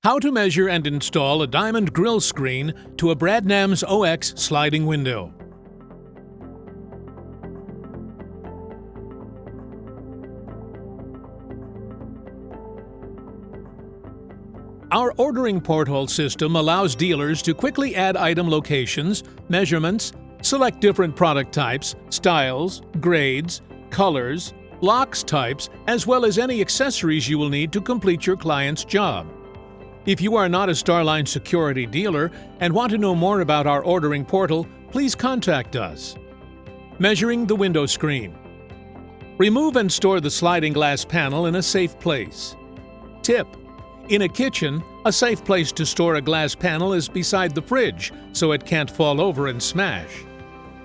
How to measure and install a diamond grille screen to a Bradnams OX sliding window. Our ordering porthole system allows dealers to quickly add item locations, measurements, select different product types, styles, grades, colors, locks types, as well as any accessories you will need to complete your client's job. If you are not a Starline Security Dealer and want to know more about our ordering portal, please contact us. Measuring the window screen. Remove and store the sliding glass panel in a safe place. Tip: in a kitchen, a safe place to store a glass panel is beside the fridge, so it can't fall over and smash.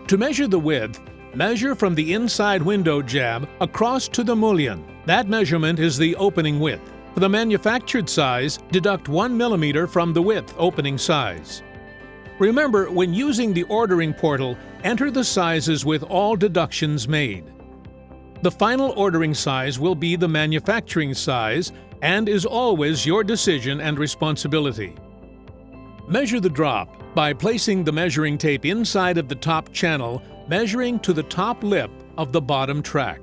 To measure the width, measure from the inside window jab across to the mullion. That measurement is the opening width. For the manufactured size, deduct 1 mm from the width opening size. Remember, when using the ordering portal, enter the sizes with all deductions made. The final ordering size will be the manufacturing size and is always your decision and responsibility. Measure the drop by placing the measuring tape inside of the top channel, measuring to the top lip of the bottom track.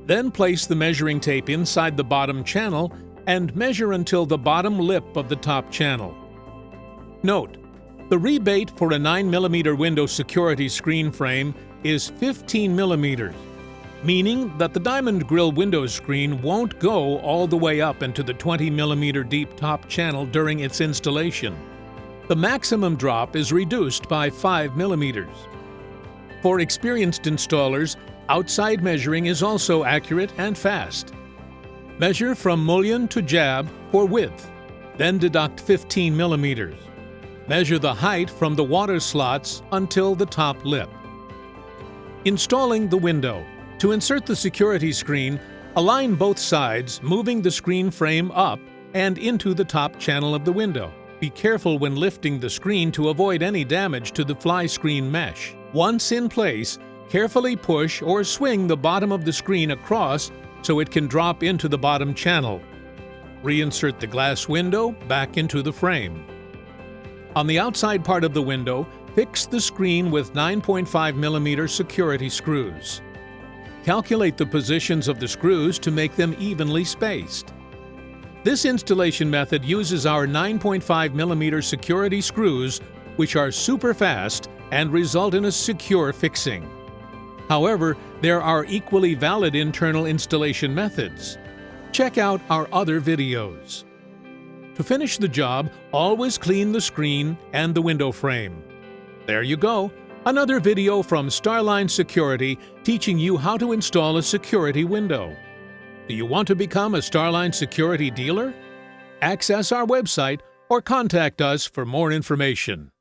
Then place the measuring tape inside the bottom channel and measure until the bottom lip of the top channel. Note: the rebate for a 9 mm window security screen frame is 15 mm, meaning that the diamond grille window screen won't go all the way up into the 20 mm deep top channel during its installation. The maximum drop is reduced by 5 mm. For experienced installers, outside measuring is also accurate and fast. Measure from mullion to jab for width, then deduct 15 mm. Measure the height from the water slots until the top lip. Installing the window. To insert the security screen, align both sides, moving the screen frame up and into the top channel of the window. Be careful when lifting the screen to avoid any damage to the fly screen mesh. Once in place, carefully push or swing the bottom of the screen across so it can drop into the bottom channel. Reinsert the glass window back into the frame. On the outside part of the window, fix the screen with 9.5 mm security screws. Calculate the positions of the screws to make them evenly spaced. This installation method uses our 9.5 mm security screws, which are super fast and result in a secure fixing. However, there are equally valid internal installation methods. Check out our other videos. To finish the job, always clean the screen and the window frame. There you go, another video from Starline Security teaching you how to install a security window. Do you want to become a Starline Security Dealer? Access our website or contact us for more information.